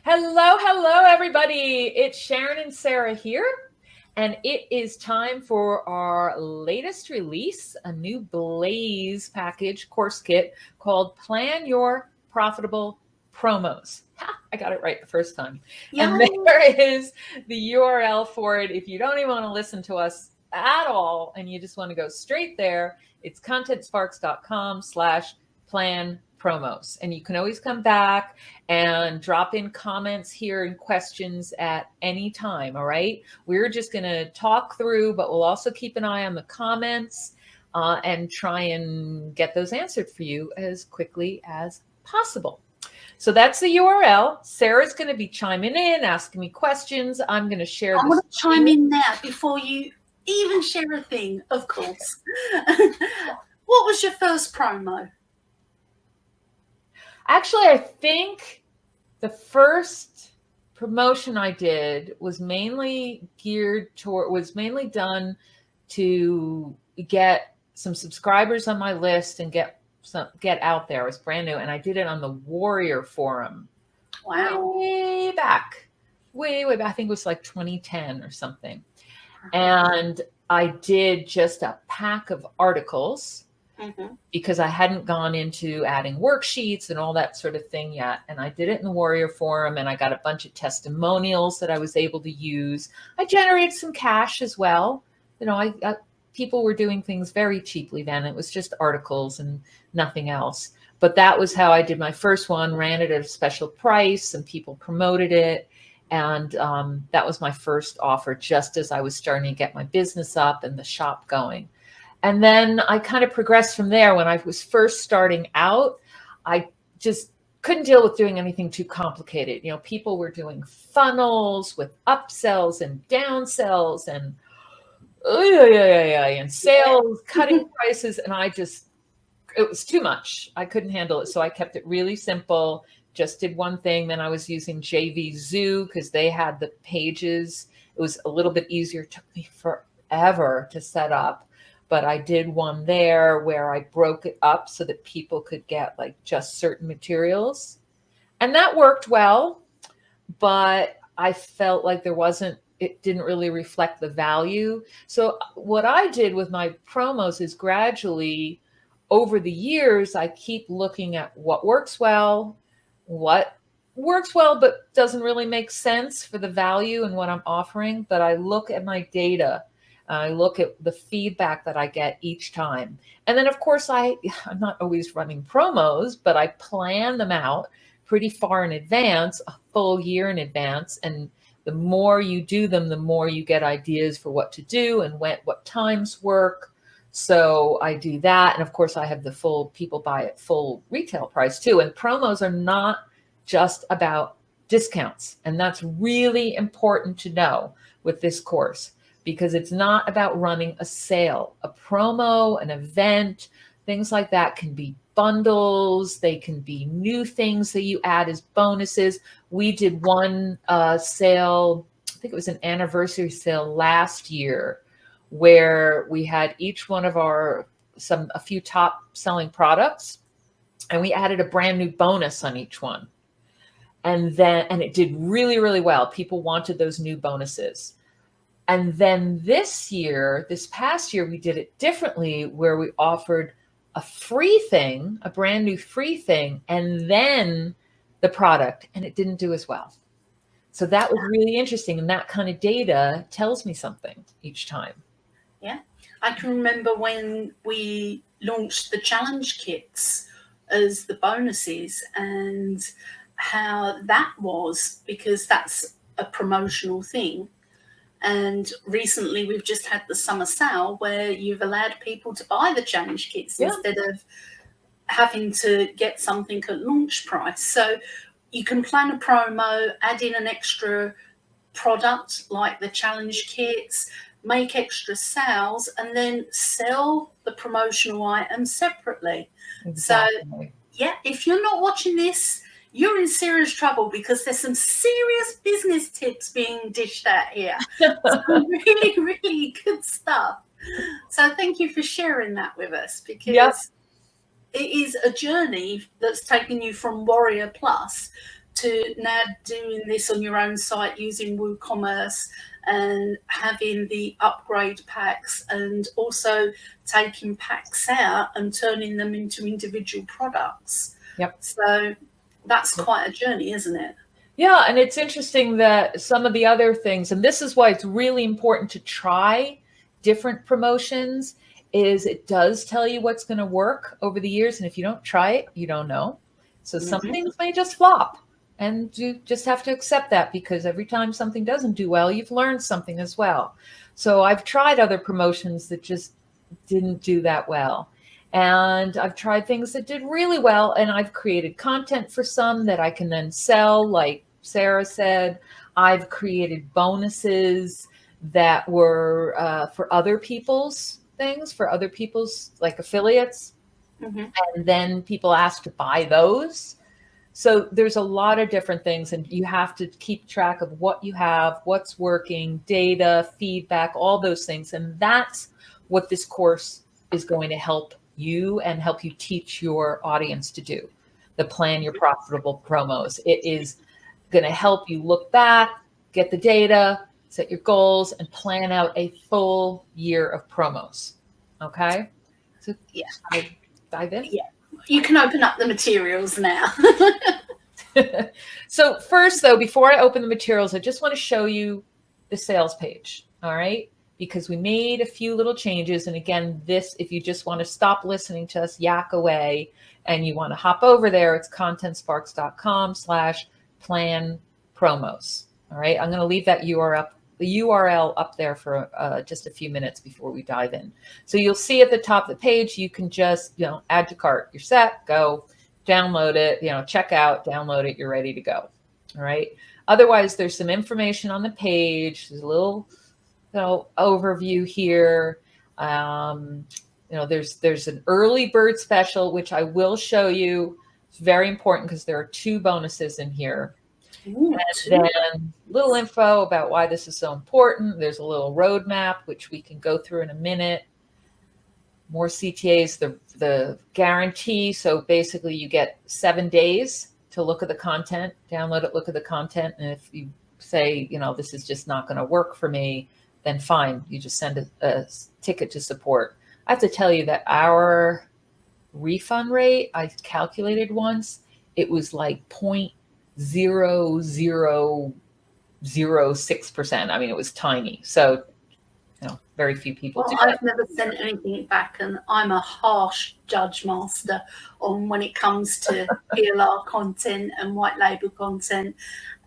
Hello, hello, everybody. It's Sharon and Sarah here, and it is time for our latest release, a new Blaze package course kit called Plan Your Profitable Promos. Ha, I got it right the first time. Yeah. And there is the URL for it. If you don't even want to listen to us at all and you just want to go straight there, it's contentsparks.com/plan promos. And you can always come back and drop in comments here and questions at any time. All right. We're just going to talk through, but we'll also keep an eye on the comments and try and get those answered for you as quickly as possible. So that's the URL. Sarah's going to be chiming in, asking me questions. I'm going to share this. I'm going to chime in now before you even share a thing, of course. What was your first promo? Actually, I think the first promotion I did was mainly done to get some subscribers on my list and get out there. It was brand new, and I did it on the Warrior Forum. Wow. Way back. I think it was like 2010 or something. And I did just a pack of articles because I hadn't gone into adding worksheets and all that sort of thing yet. And I did it in the Warrior Forum, and I got a bunch of testimonials that I was able to use. I generated some cash as well. You know, people were doing things very cheaply then. It was just articles and nothing else. But that was how I did my first one, ran it at a special price, and people promoted it. And that was my first offer, just as I was starting to get my business up and the shop going. And then I kind of progressed from there. When I was first starting out, I just couldn't deal with doing anything too complicated. You know, people were doing funnels with upsells and downsells and sales, cutting prices. And it was too much. I couldn't handle it. So I kept it really simple. Just did one thing. Then I was using JVZoo because they had the pages. It was a little bit easier. It took me forever to set up, but I did one there where I broke it up so that people could get like just certain materials. And that worked well, but I felt like it didn't really reflect the value. So what I did with my promos is gradually over the years, I keep looking at what works well but doesn't really make sense for the value and what I'm offering. But I look at my data. I look at the feedback that I get each time. And then, of course, I'm not always running promos, but I plan them out pretty far in advance, a full year in advance. And the more you do them, the more you get ideas for what to do and what times work. So I do that. And of course, I have the people buy at full retail price too. And promos are not just about discounts. And that's really important to know with this course, because it's not about running a sale. A promo, an event, things like that can be bundles. They can be new things that you add as bonuses. We did one sale, I think it was an anniversary sale last year, where we had each one of a few top selling products, and we added a brand new bonus on each one. And it did really, really well. People wanted those new bonuses. And then this past year, we did it differently, where we offered a brand new free thing, and then the product, and it didn't do as well. So that was really interesting. And that kind of data tells me something each time. Yeah. I can remember when we launched the challenge kits as the bonuses, and how that was, because that's a promotional thing. And recently we've just had the summer sale where you've allowed people to buy the challenge kits instead of having to get something at launch price. So you can plan a promo, add in an extra product like the challenge kits, make extra sales, and then sell the promotional item separately. Exactly. So yeah, if you're not watching this, you're in serious trouble, because there's some serious business tips being dished out here. Some really, really good stuff. So thank you for sharing that with us, because it is a journey that's taken you from Warrior Plus to now doing this on your own site using WooCommerce and having the upgrade packs, and also taking packs out and turning them into individual products. Yep. So that's quite a journey, isn't it? Yeah, and it's interesting that some of the other things, and this is why it's really important to try different promotions, is it does tell you what's going to work over the years. And if you don't try it, you don't know. So some things may just flop, and you just have to accept that, because every time something doesn't do well, you've learned something as well. So I've tried other promotions that just didn't do that well. And I've tried things that did really well, and I've created content for some that I can then sell, like Sarah said. I've created bonuses that were for other people's things, for other people's, like, affiliates. And then people ask to buy those. So there's a lot of different things, and you have to keep track of what you have, what's working, data, feedback, all those things. And that's what this course is going to help you and help you teach your audience to do, the Plan Your Profitable Promos. It is going to help you look back, get the data, set your goals, and plan out a full year of promos. Okay? So yeah, dive in. Yeah, you can open up the materials now. So first, though, before I open the materials, I just want to show you the sales page. All right? Because we made a few little changes. And again, this, if you just want to stop listening to us yak away and you want to hop over there, it's contentsparks.com/plan promos. All right. I'm going to leave that URL up there for just a few minutes before we dive in. So you'll see at the top of the page, you can just, add to cart. You're set, go, download it, check out, download it. You're ready to go. All right. Otherwise, there's some information on the page. There's a little overview here. There's an early bird special, which I will show you. It's very important because there are 2 bonuses in here. Ooh, and then little info about why this is so important. There's a little roadmap, which we can go through in a minute. More CTAs, the guarantee. So basically you get 7 days to look at the content, download it, look at the content. And if you say, this is just not going to work for me, then fine, you just send a ticket to support. I have to tell you that our refund rate, I calculated once, it was like 0.0006%. I mean, it was tiny. So, very few people do that. I've never sent anything back, and I'm a harsh judge master on when it comes to PLR content and white label content.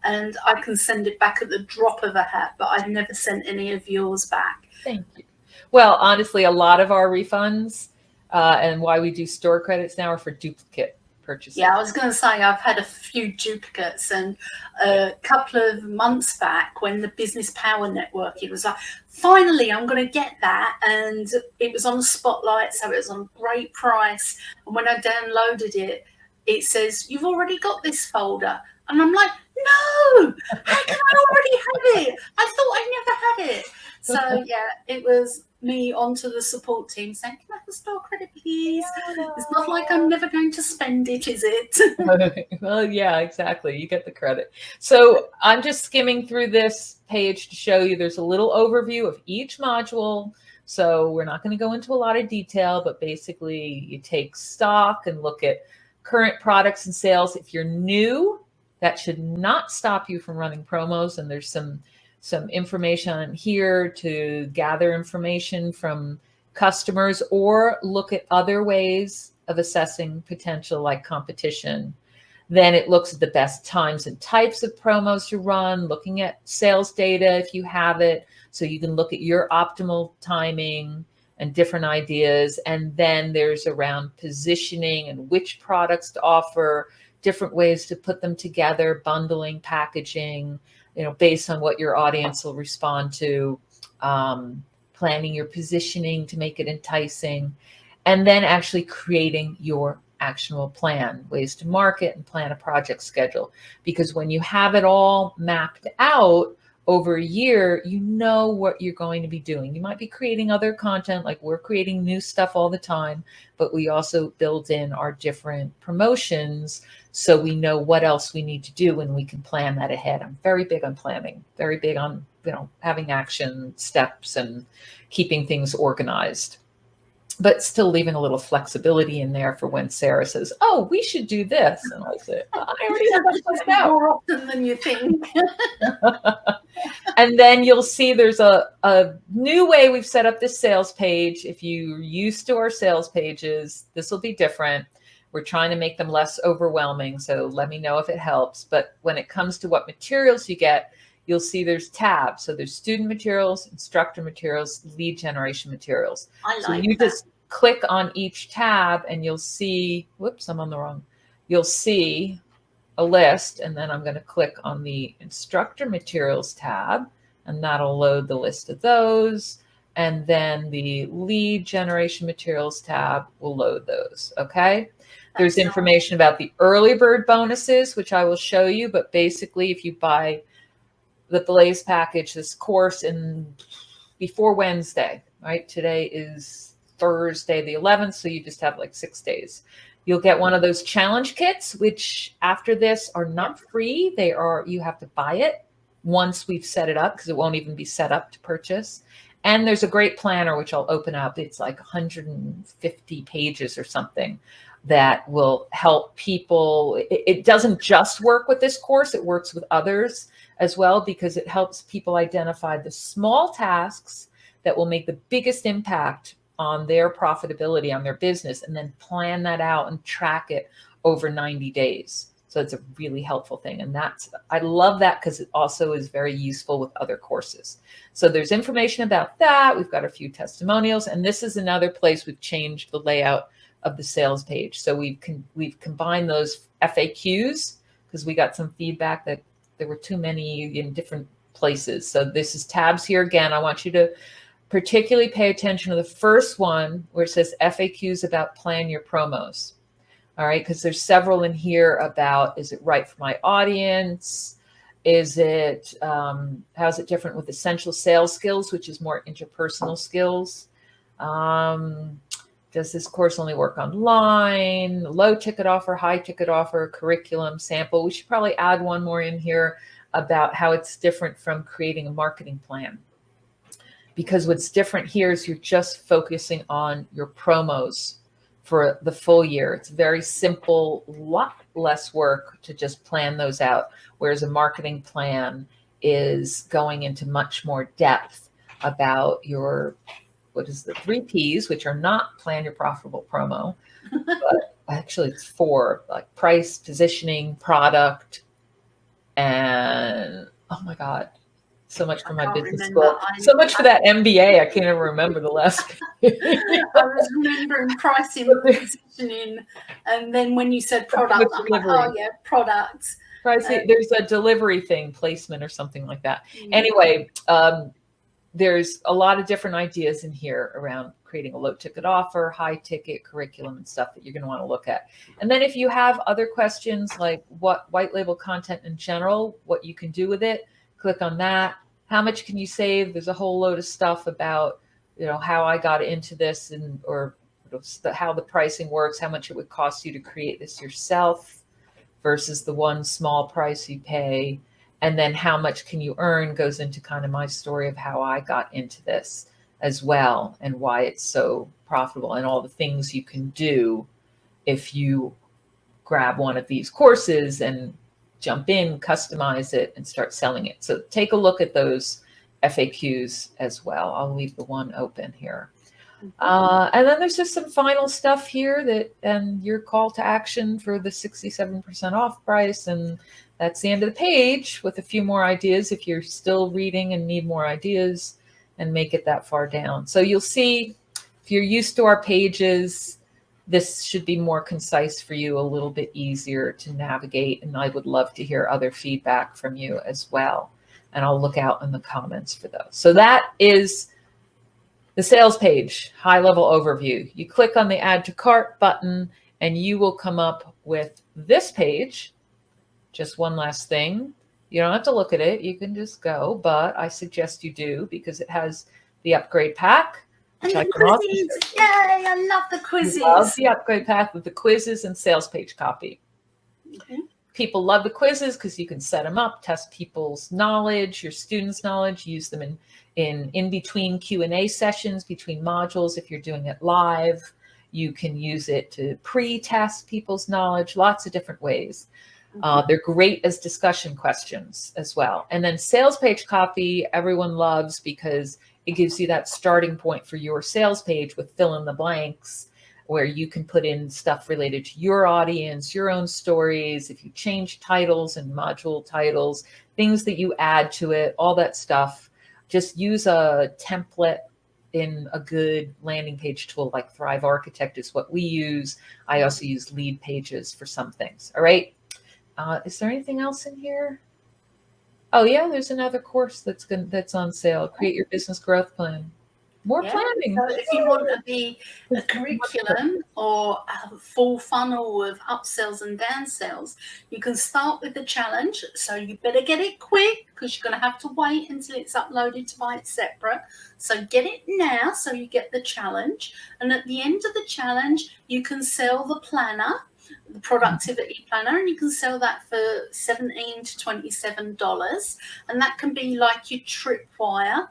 And I can send it back at the drop of a hat, but I've never sent any of yours back. Thank you. Well, honestly, a lot of our refunds and why we do store credits now are for duplicate purchases. Yeah, I was going to say I've had a few duplicates, and a couple of months back when the Business Power Network, it was like, finally, I'm going to get that. And it was on Spotlight, so it was on a great price. And when I downloaded it, it says, you've already got this folder. And I'm like, no, how can I already have it? I thought I never had it. So yeah, it was me onto the support team saying, can I have a store credit, please? It's not like I'm never going to spend it, is it? Well, yeah, exactly. You get the credit. So I'm just skimming through this page to show you there's a little overview of each module. So we're not going to go into a lot of detail, but basically you take stock and look at current products and sales. If you're new, that should not stop you from running promos. And there's some information here to gather information from customers or look at other ways of assessing potential, like competition. Then it looks at the best times and types of promos to run, looking at sales data if you have it, so you can look at your optimal timing and different ideas. And then there's around positioning and which products to offer, different ways to put them together, bundling, packaging, based on what your audience will respond to, planning your positioning to make it enticing, and then actually creating your actionable plan, ways to market and plan a project schedule. Because when you have it all mapped out, over a year, you know what you're going to be doing. You might be creating other content, like we're creating new stuff all the time, but we also build in our different promotions so we know what else we need to do and we can plan that ahead. I'm very big on planning, very big on, having action steps and keeping things organized, but still leaving a little flexibility in there for when Sarah says, "Oh, we should do this." And I say, "Oh, I already have that planned out." More often than you think. And then you'll see there's a new way we've set up this sales page. If you're used to our sales pages, this will be different. We're trying to make them less overwhelming. So let me know if it helps. But when it comes to what materials you get, you'll see there's tabs. So there's student materials, instructor materials, lead generation materials. I like so you that. just click on each tab and you'll see, whoops, I'm on the wrong. You'll see a list, and then I'm going to click on the instructor materials tab, and that'll load the list of those. And then the lead generation materials tab will load those. Okay. There's information about the early bird bonuses, which I will show you. But basically, if you buy the Blaze package, this course before Wednesday, right? Today is Thursday, the 11th. So you just have like 6 days. You'll get one of those challenge kits, which after this are not free. You have to buy it once we've set it up, because it won't even be set up to purchase. And there's a great planner, which I'll open up. It's like 150 pages or something that will help people. It doesn't just work with this course. It works with others as well, because it helps people identify the small tasks that will make the biggest impact on their profitability, on their business, and then plan that out and track it over 90 days. So it's a really helpful thing. And I love that, because it also is very useful with other courses. So there's information about that. We've got a few testimonials, and this is another place we've changed the layout of the sales page. So we've combined those FAQs, because we got some feedback that there were too many in different places. So this is tabs here. Again, I want you to particularly pay attention to the first one where it says FAQs about plan your promos. All right, because there's several in here about, is it right for my audience? Is it, how's it different with essential sales skills, which is more interpersonal skills? Does this course only work online? Low ticket offer, high ticket offer, curriculum, sample. We should probably add one more in here about how it's different from creating a marketing plan. Because what's different here is you're just focusing on your promos for the full year. It's very simple, lot less work to just plan those out. Whereas a marketing plan is going into much more depth about your, what is the 3 Ps, which are not plan your profitable promo, but actually it's 4, like price, positioning, product, and oh my God, so much for my business school. So much for that MBA. I can't even remember the last. I was remembering pricing, positioning, and then when you said product, I'm like, oh yeah, products. Pricing. There's a delivery thing, placement or something like that. Anyway, there's a lot of different ideas in here around creating a low ticket offer, high ticket curriculum and stuff that you're going to want to look at. And then if you have other questions like what white label content in general, what you can do with it, click on that. How much can you save? There's a whole load of stuff about, how I got into this or how the pricing works, how much it would cost you to create this yourself versus the one small price you pay. And then how much can you earn goes into kind of my story of how I got into this as well and why it's so profitable and all the things you can do if you grab one of these courses and jump in, customize it, and start selling it. So take a look at those FAQs as well. I'll leave the one open here. And then there's just some final stuff here and your call to action for the 67% off price. And that's the end of the page with a few more ideas if you're still reading and need more ideas, and make it that far down. So you'll see, if you're used to our pages, this should be more concise for you, a little bit easier to navigate. And I would love to hear other feedback from you as well. And I'll look out in the comments for those. So that is the sales page, high level overview. You click on the add to cart button and you will come up with this page. Just one last thing. You don't have to look at it. You can just go, but I suggest you do because it has the upgrade pack. And which I the can also quizzes. show you. Yay, I love the Love quizzes. the upgrade pack with the quizzes and sales page copy. Mhm. People love the quizzes because you can set them up, test people's knowledge, your students' knowledge, use them in between Q&A sessions, between modules. If you're doing it live, you can use it to pre-test people's knowledge, lots of different ways. They're great as discussion questions as well. And then sales page copy, everyone loves because it gives you that starting point for your sales page with fill in the blanks, where you can put in stuff related to your audience, your own stories, if you change titles and module titles, things that you add to it, all that stuff. Just use a template in a good landing page tool like Thrive Architect is what we use. I also use Lead Pages for some things. All right. Is there anything else in here? Oh yeah, there's another course that's on sale. Create your business growth plan. More planning. So if you want a curriculum or a full funnel of upsells and downsells, you can start with the challenge. So you better get it quick because you're going to have to wait until it's uploaded to buy it separate. So get it now so you get the challenge. And at the end of the challenge, you can sell the planner, the productivity planner, and you can sell that for $17 to $27. And that can be like your tripwire.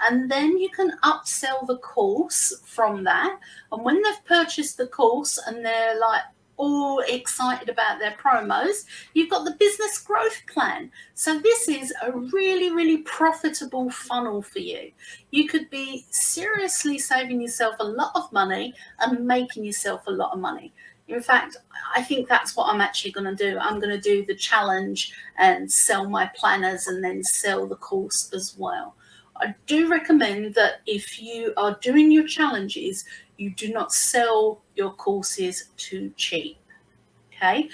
And then you can upsell the course from that. And when they've purchased the course and they're like all excited about their promos, you've got the business growth plan. So this is a really, really profitable funnel for you. You could be seriously saving yourself a lot of money and making yourself a lot of money. In fact, I think that's what I'm actually going to do. I'm going to do the challenge and sell my planners and then sell the course as well. I do recommend that if you are doing your challenges, you do not sell your courses too cheap, okay?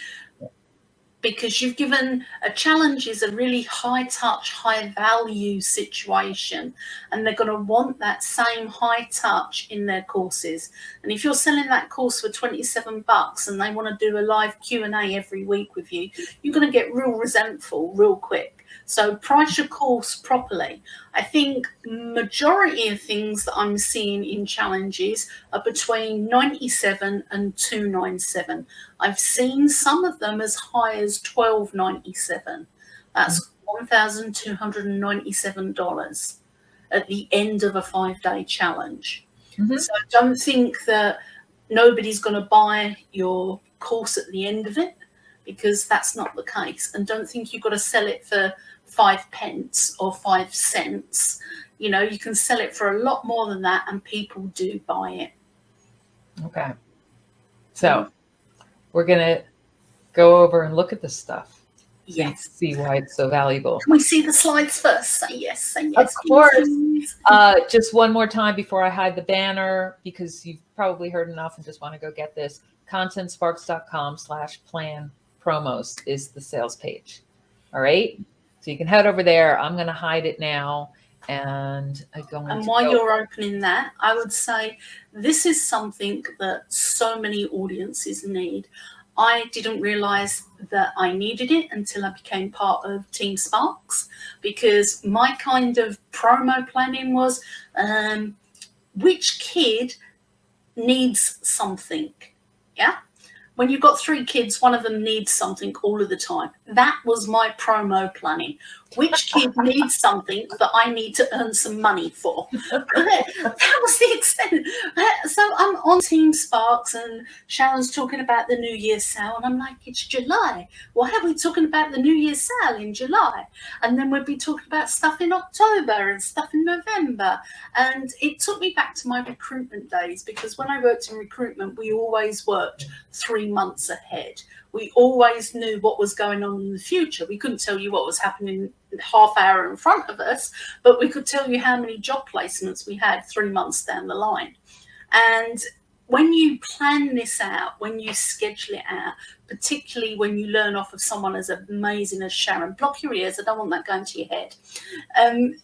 Because you've given a challenge is a really high touch, high value situation, and they're going to want that same high touch in their courses. And if you're selling that course for $27 and they want to do a live Q&A every week with you, you're going to get real resentful real quick. So price your course properly. I think majority of things that I'm seeing in challenges are between $97 and $297. I've seen some of them as high as $12.97. That's $1,297 at the end of a 5-day challenge. Mm-hmm. So don't think that nobody's going to buy your course at the end of it, because that's not the case. And don't think you've got to sell it for 5 pence or 5 cents. You know, you can sell it for a lot more than that, and people do buy it. Okay. So we're going to go over and look at this stuff. Yes. See why it's so valuable. Can we see the slides first? Say yes, say yes. Of course. Just one more time before I hide the banner, because you've probably heard enough and just want to go get this. contentsparks.com/plan promos is the sales page. All right. So you can head over there. I'm going to hide it now. And while you're opening that, I would say this is something that so many audiences need. I didn't realize that I needed it until I became part of Team Sparks, because my kind of promo planning was which kid needs something. Yeah. When you've got 3 kids, one of them needs something all of the time. That was my promo planning. Which kid needs something that I need to earn some money for? That was the extent. So I'm on Team Sparks and Sharon's talking about the New Year's sale. And I'm like, it's July. Why are we talking about the New Year's sale in July? And then we'd be talking about stuff in October and stuff in November. And it took me back to my recruitment days, because when I worked in recruitment, we always worked 3 months ahead. We always knew what was going on in the future. We couldn't tell you what was happening half hour in front of us, but we could tell you how many job placements we had 3 months down the line. And when you plan this out, when you schedule it out, particularly when you learn off of someone as amazing as Sharon, block your ears, I don't want that going to your head.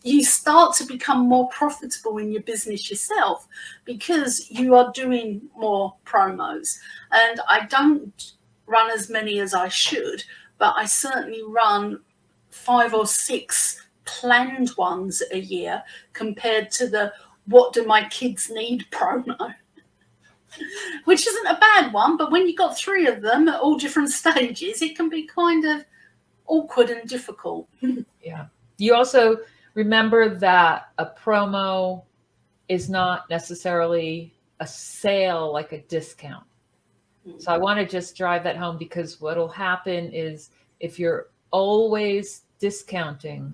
You start to become more profitable in your business yourself, because you are doing more promos. And I don't run as many as I should, but I certainly run 5 or 6 planned ones a year compared to the what do my kids need promo, which isn't a bad one, but when you've got 3 of them at all different stages, it can be kind of awkward and difficult. Yeah. You also remember that a promo is not necessarily a sale like a discount. So I want to just drive that home, because what'll happen is if you're always discounting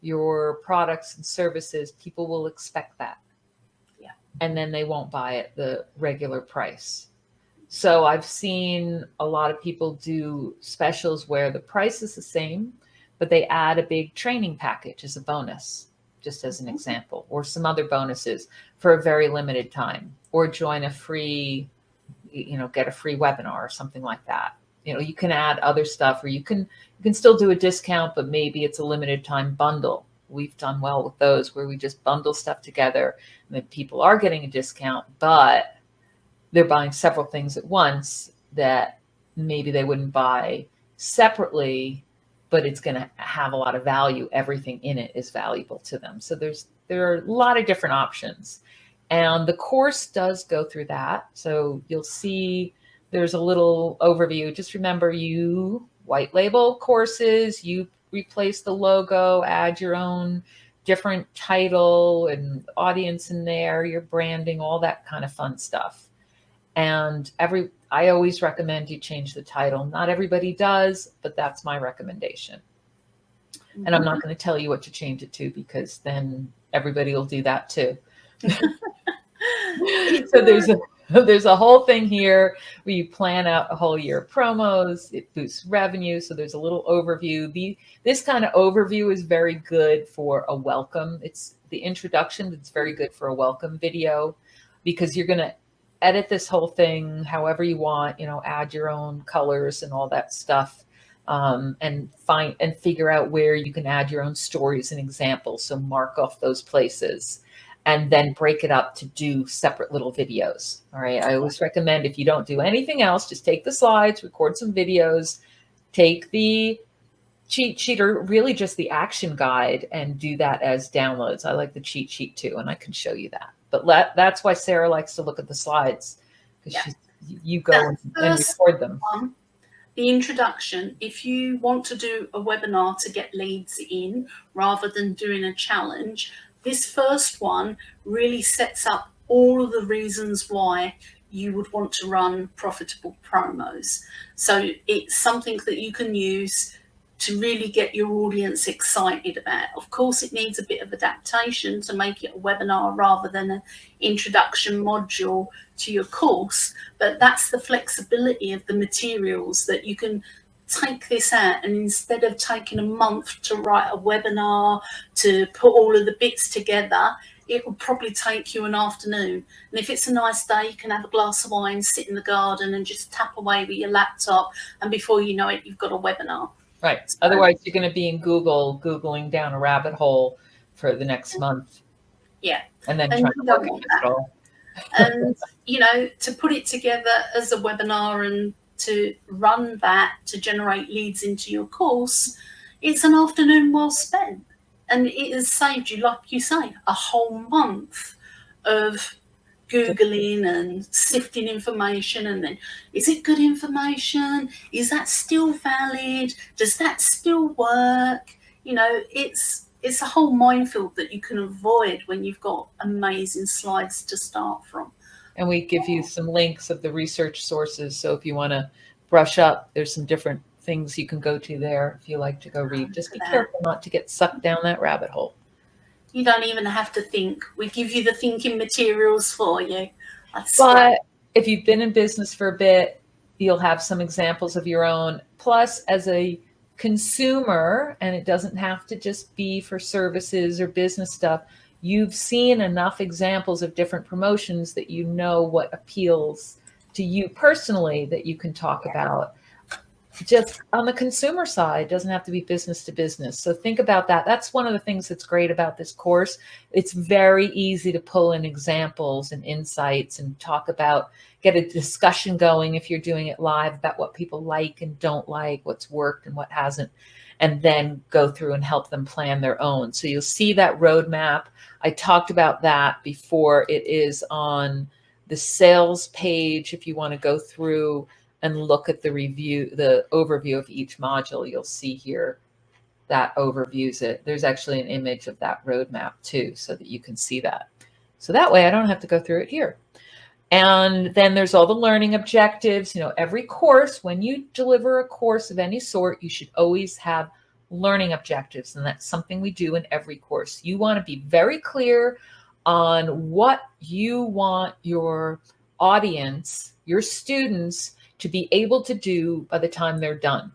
your products and services, people will expect that. Yeah. And then they won't buy at the regular price. So I've seen a lot of people do specials where the price is the same, but they add a big training package as a bonus, just as an example, or some other bonuses for a very limited time, or join a free, get a free webinar or something like that. You can add other stuff, or you can still do a discount, but maybe it's a limited time bundle. We've done well with those where we just bundle stuff together, and then people are getting a discount, but they're buying several things at once that maybe they wouldn't buy separately, but it's going to have a lot of value. Everything in it is valuable to them. So there are a lot of different options. And the course does go through that. So you'll see there's a little overview. Just remember, you white label courses, you replace the logo, add your own different title and audience in there, your branding, all that kind of fun stuff. And I always recommend you change the title. Not everybody does, but that's my recommendation. Mm-hmm. And I'm not going to tell you what to change it to, because then everybody will do that too. So there's a whole thing here where you plan out a whole year of promos. It boosts revenue. So there's a little overview. This kind of overview is very good for a welcome. It's the introduction. It's very good for a welcome video, because you're going to edit this whole thing however you want, add your own colors and all that stuff, and figure out where you can add your own stories and examples. So mark off those places, and then break it up to do separate little videos. All right. I always recommend, if you don't do anything else, just take the slides, record some videos, take the cheat sheet, or really just the action guide, and do that as downloads. I like the cheat sheet too, and I can show you that. But that's why Sarah likes to look at the slides, because you go and record them. The introduction, if you want to do a webinar to get leads in rather than doing a challenge, this first one really sets up all of the reasons why you would want to run profitable promos. So it's something that you can use to really get your audience excited about. Of course, it needs a bit of adaptation to make it a webinar rather than an introduction module to your course, but that's the flexibility of the materials, that you can take this out, and instead of taking a month to write a webinar, to put all of the bits together, it will probably take you an afternoon. And if it's a nice day, you can have a glass of wine, sit in the garden and just tap away with your laptop, and before you know it, you've got a webinar. Right. So, otherwise, you're going to be in Googling down a rabbit hole for the next month. Yeah. And then trying to work it all. And, to put it together as a webinar and to run that to generate leads into your course, it's an afternoon well spent. And it has saved you, like you say, a whole month of Googling and sifting information, and then, is it good information? Is that still valid? Does that still work? It's a whole minefield that you can avoid when you've got amazing slides to start from. And we give you some links of the research sources. So if you want to brush up, there's some different things you can go to there if you like to go read. Just be careful not to get sucked down that rabbit hole. You don't even have to think. We give you the thinking materials for you. But if you've been in business for a bit, you'll have some examples of your own. Plus, as a consumer, and it doesn't have to just be for services or business stuff, you've seen enough examples of different promotions that you know what appeals to you personally that you can talk about. Just on the consumer side, doesn't have to be business to business. So think about that. That's one of the things that's great about this course. It's very easy to pull in examples and insights and get a discussion going if you're doing it live about what people like and don't like, what's worked and what hasn't. and then go through and help them plan their own. So you'll see that roadmap. I talked about that before. It is on the sales page. If you want to go through and look at the review, the overview of each module, you'll see here that overviews it. There's actually an image of that roadmap too, so that you can see that. So that way I don't have to go through it here. And then there's all the learning objectives. You know, every course, when you deliver a course of any sort, you should always have learning objectives. And that's something we do in every course. You want to be very clear on what you want your audience, your students, to be able to do by the time they're done.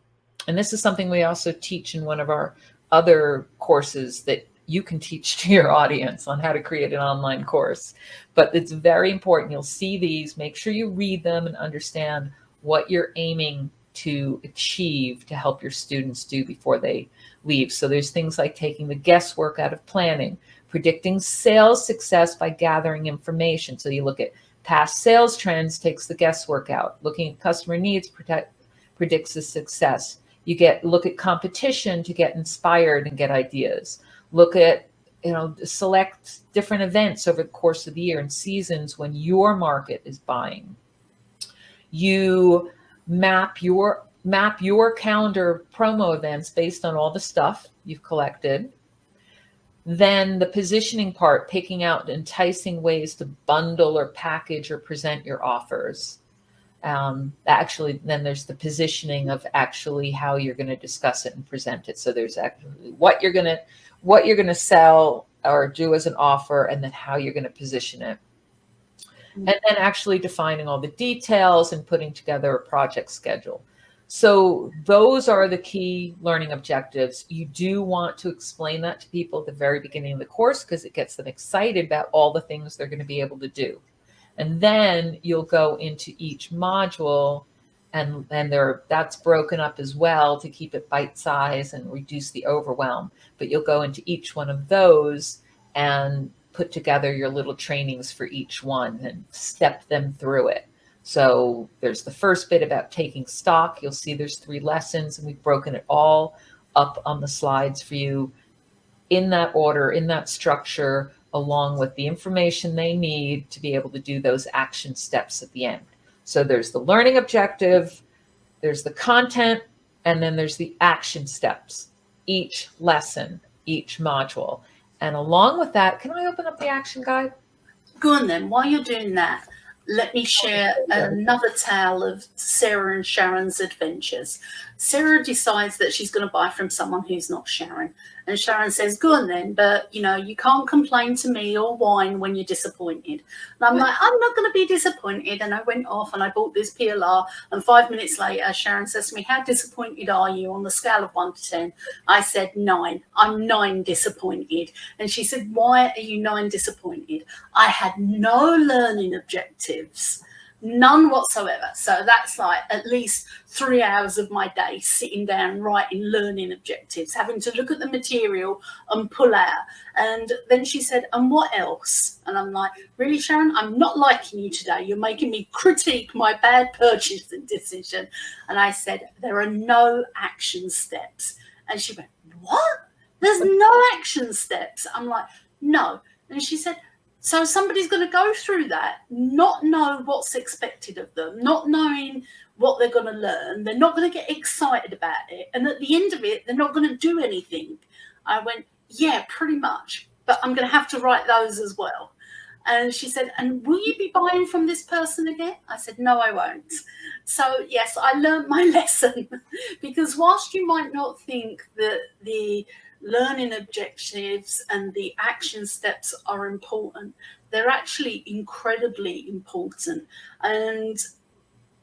And this is something we also teach in one of our other courses that you can teach to your audience on how to create an online course. But it's very important. You'll see these, make sure you read them and understand what you're aiming to achieve to help your students do before they leave. So there's things like taking the guesswork out of planning, predicting sales success by gathering information. So you look at past sales trends, takes the guesswork out. Looking at customer needs predicts the success. You look at competition to get inspired and get ideas. Look at, select different events over the course of the year and seasons when your market is buying. You map your calendar promo events based on all the stuff you've collected. Then the positioning part, picking out enticing ways to bundle or package or present your offers. Actually, then there's the positioning of actually how you're going to discuss it and present it. So there's actually what you're going to sell or do as an offer, and then how you're going to position it. And then actually defining all the details and putting together a project schedule. So those are the key learning objectives. You do want to explain that to people at the very beginning of the course, because it gets them excited about all the things they're going to be able to do. And then you'll go into each module, and that's broken up as well to keep it bite-sized and reduce the overwhelm. But you'll go into each one of those and put together your little trainings for each one and step them through it. So there's the first bit about taking stock. You'll see there's 3 lessons, and we've broken it all up on the slides for you in that order, in that structure, along with the information they need to be able to do those action steps at the end. So there's the learning objective, there's the content, and then there's the action steps, each lesson, each module. And along with that, can I open up the action guide? Go on then. While you're doing that, let me share another tale of Sarah and Sharon's adventures. Sarah decides that she's going to buy from someone who's not Sharon. And Sharon says, go on then, but, you can't complain to me or whine when you're disappointed. And I'm like, I'm not going to be disappointed. And I went off and I bought this PLR. And 5 minutes later, Sharon says to me, how disappointed are you on the scale of 1 to 10? I said 9. I'm 9 disappointed. And she said, why are you 9 disappointed? I had no learning objectives. None whatsoever. So that's like at least 3 hours of my day sitting down writing learning objectives, having to look at the material and pull out. And then she said, and what else? And I'm like, really, Sharon, I'm not liking you today. You're making me critique my bad purchasing decision. And I said, there are no action steps. And she went, what? There's no action steps. I'm like, no. And she said, so somebody's going to go through that, not know what's expected of them, not knowing what they're going to learn. They're not going to get excited about it. And at the end of it, they're not going to do anything. I went, yeah, pretty much. But I'm going to have to write those as well. And she said, and will you be buying from this person again? I said, no, I won't. So, yes, I learned my lesson. Because whilst you might not think that the learning objectives and the action steps are important, they're actually incredibly important. And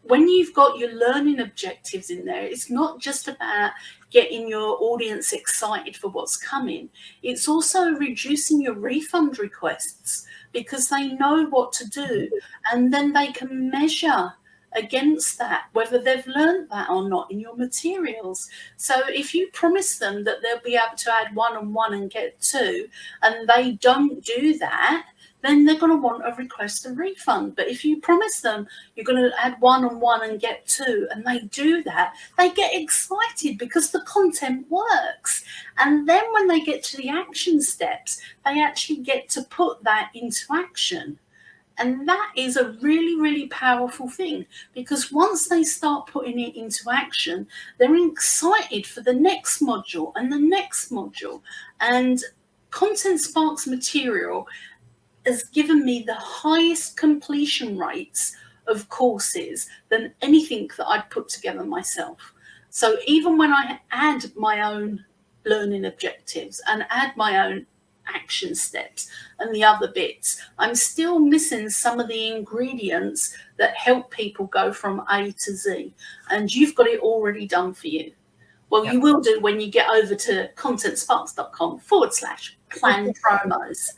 when you've got your learning objectives in there, it's not just about getting your audience excited for what's coming. It's also reducing your refund requests, because they know what to do, and then they can measure against that whether they've learned that or not in your materials. So if you promise them that they'll be able to add 1 and 1 and get 2, and they don't do that, then they're going to want to request a refund. But if you promise them you're going to add 1 and 1 and get 2, and they do that, they get excited because the content works. And then when they get to the action steps, they actually get to put that into action. And that is a really, really powerful thing, because once they start putting it into action, they're excited for the next module and the next module. And Content Sparks material has given me the highest completion rates of courses than anything that I'd put together myself. So even when I add my own learning objectives and add my own action steps and the other bits, I'm still missing some of the ingredients that help people go from A to Z. And you've got it already done for you. Well, you will do when you get over to contentsparks.com/plan promos.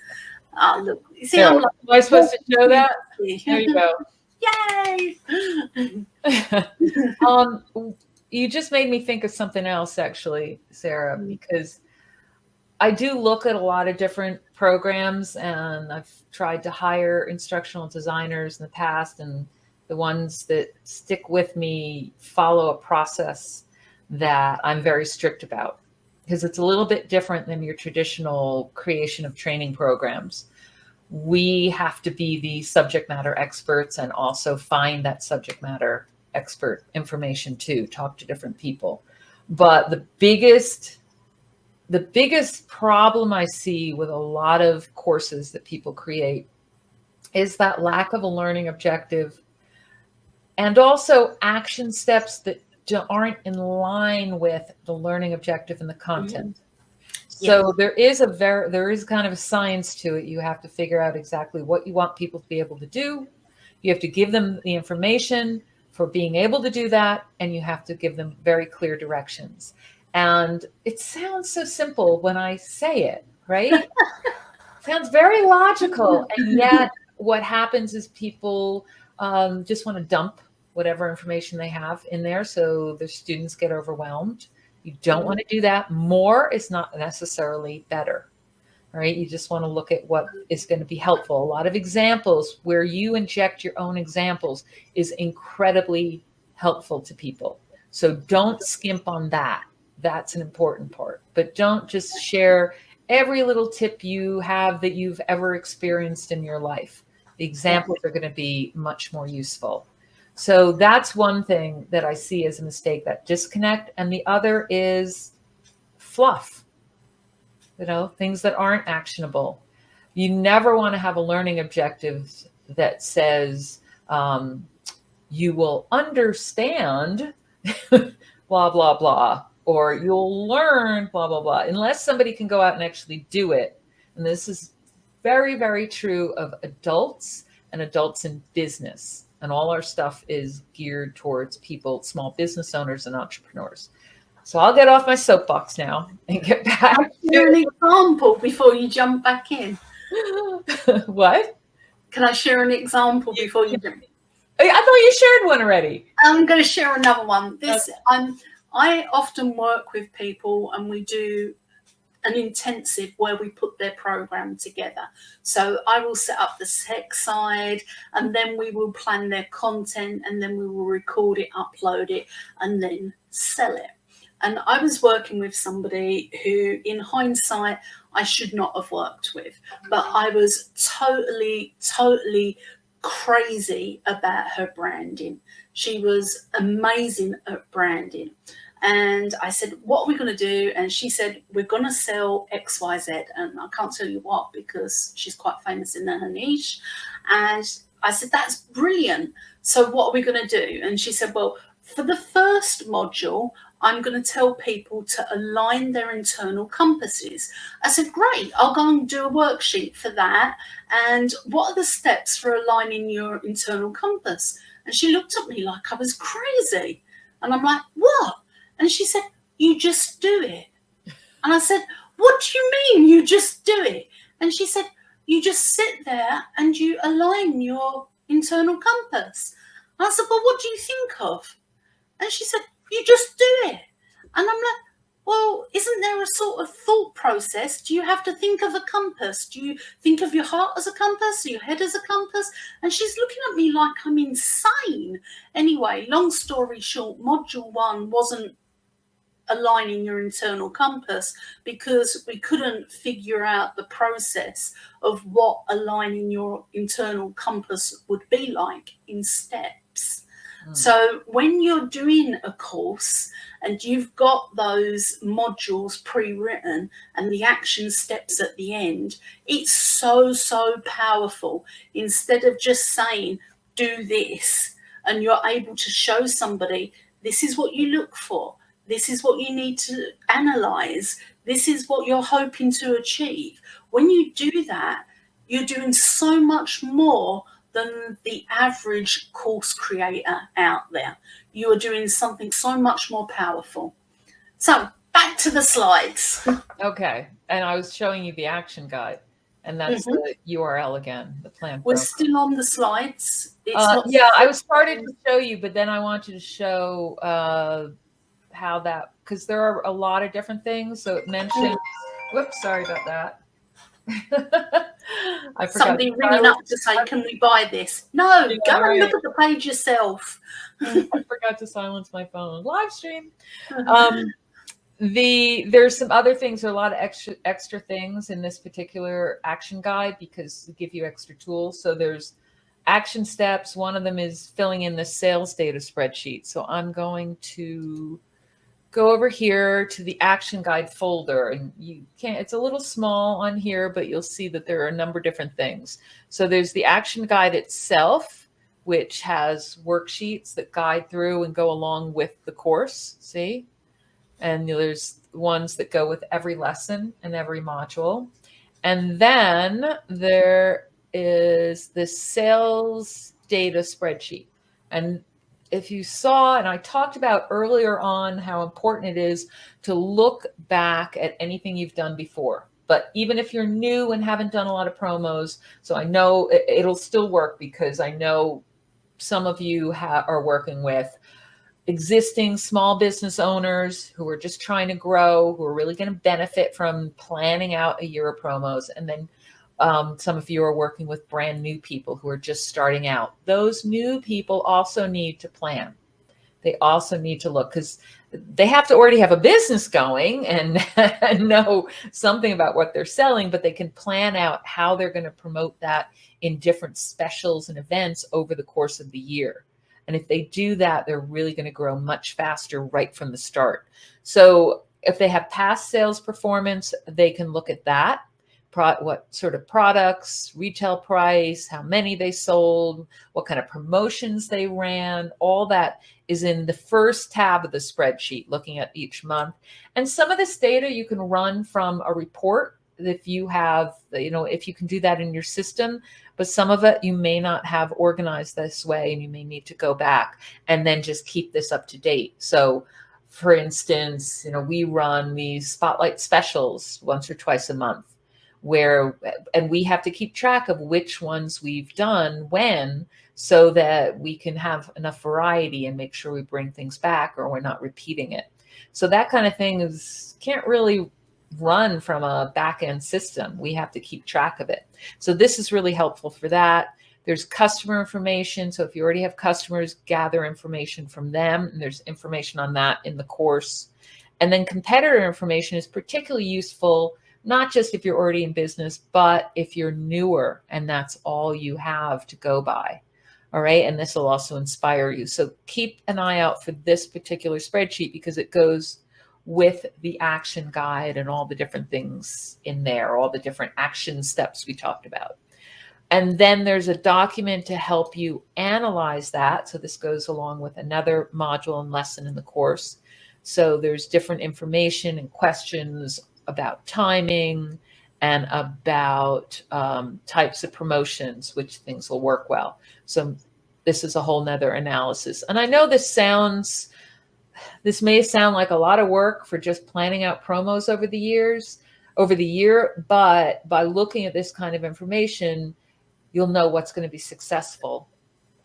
Look, you see, am I supposed to show that? There you go. Yay! You just made me think of something else, actually, Sarah, because I do look at a lot of different programs, and I've tried to hire instructional designers in the past, and the ones that stick with me follow a process that I'm very strict about, because it's a little bit different than your traditional creation of training programs. We have to be the subject matter experts and also find that subject matter expert information too, talk to different people. But the biggest problem I see with a lot of courses that people create is that lack of a learning objective, and also action steps that aren't in line with the learning objective and the content. So there is kind of a science to it. You have to figure out exactly what you want people to be able to do. You have to give them the information for being able to do that, and you have to give them very clear directions. And it sounds so simple when I say it, right? Sounds very logical. And yet what happens is people just want to dump whatever information they have in there, so the students get overwhelmed. You don't want to do that. More is not necessarily better, right? You just want to look at what is going to be helpful. A lot of examples where you inject your own examples is incredibly helpful to people. So don't skimp on that. That's an important part. But don't just share every little tip you have that you've ever experienced in your life. The examples are going to be much more useful. So that's one thing that I see as a mistake, that disconnect. And the other is fluff, things that aren't actionable. You never want to have a learning objective that says you will understand blah, blah, blah, or you'll learn blah, blah, blah, unless somebody can go out and actually do it. And this is very, very true of adults and adults in business. And all our stuff is geared towards people, small business owners and entrepreneurs. So I'll get off my soapbox now and get back to an example before you jump back in. What? Can I share an example before you jump in? I thought you shared one already. I'm going to share another one. I often work with people, and we do an intensive where we put their program together. So I will set up the tech side, and then we will plan their content, and then we will record it, upload it, and then sell it. And I was working with somebody who, in hindsight, I should not have worked with, but I was totally crazy about her branding. She was amazing at branding. And I said, what are we going to do? And she said, we're going to sell XYZ. And I can't tell you what, because she's quite famous in her niche. And I said, that's brilliant. So what are we going to do? And she said, well, for the first module, I'm going to tell people to align their internal compasses. I said, great, I'll go and do a worksheet for that. And what are the steps for aligning your internal compass? And she looked at me like I was crazy. And I'm like, what? And she said, you just do it. And I said, what do you mean you just do it? And she said, you just sit there and you align your internal compass. And I said, well, what do you think of? And she said, you just do it. And I'm like, well, isn't there a sort of thought process? Do you have to think of a compass? Do you think of your heart as a compass, your head as a compass? And she's looking at me like I'm insane. Anyway, long story short, module 1 wasn't aligning your internal compass because we couldn't figure out the process of what aligning your internal compass would be like in steps. So when you're doing a course and you've got those modules pre-written and the action steps at the end, it's so powerful. Instead of just saying, do this, and you're able to show somebody, this is what you look for. This is what you need to analyze. This is what you're hoping to achieve. When you do that, you're doing so much more than the average course creator out there. You are doing something so much more powerful. So back to the slides. Okay. And I was showing you the action guide, and that's the URL again, the plan. We're still on the slides. Yeah, I was started to show you, but then I want you to show how that, because there are a lot of different things. So it mentions, whoops, sorry about that. I forgot. Somebody ringing up to say, can we buy this? No, Yeah, go right. and look at the page yourself. I forgot to silence my phone. Live stream. There's some other things. There are a lot of extra things in this particular action guide because they give you extra tools. So there's action steps. One of them is filling in the sales data spreadsheet. So I'm going to go over here to the action guide folder, and you can't, it's a little small on here, but you'll see that there are a number of different things. So there's the action guide itself, which has worksheets that guide through and go along with the course, see? And there's ones that go with every lesson and every module. And then there is the sales data spreadsheet. And if you saw, and I talked about earlier on how important it is to look back at anything you've done before. But even if you're new and haven't done a lot of promos, so I know it'll still work because I know some of you are working with existing small business owners who are just trying to grow, who are really going to benefit from planning out a year of promos. And then some of you are working with brand new people who are just starting out. Those new people also need to plan. They also need to look, because they have to already have a business going and know something about what they're selling, but they can plan out how they're going to promote that in different specials and events over the course of the year. And if they do that, they're really going to grow much faster right from the start. So if they have past sales performance, they can look at that. What sort of products, retail price, how many they sold, what kind of promotions they ran, all that is in the first tab of the spreadsheet, looking at each month. And some of this data you can run from a report if you have, if you can do that in your system, but some of it you may not have organized this way, and you may need to go back and then just keep this up to date. So for instance, we run these spotlight specials once or twice a month, and we have to keep track of which ones we've done when, so that we can have enough variety and make sure we bring things back or we're not repeating it. So that kind of thing can't really run from a back-end system. We have to keep track of it. So this is really helpful for that. There's customer information. So if you already have customers, gather information from them, and there's information on that in the course. And then competitor information is particularly useful, not just if you're already in business, but if you're newer and that's all you have to go by. All right. And this will also inspire you. So keep an eye out for this particular spreadsheet because it goes with the action guide and all the different things in there, all the different action steps we talked about. And then there's a document to help you analyze that. So this goes along with another module and lesson in the course. So there's different information and questions about timing and about types of promotions, which things will work well. So this is a whole nother analysis. And I know this may sound like a lot of work for just planning out promos over the year, but by looking at this kind of information, you'll know what's going to be successful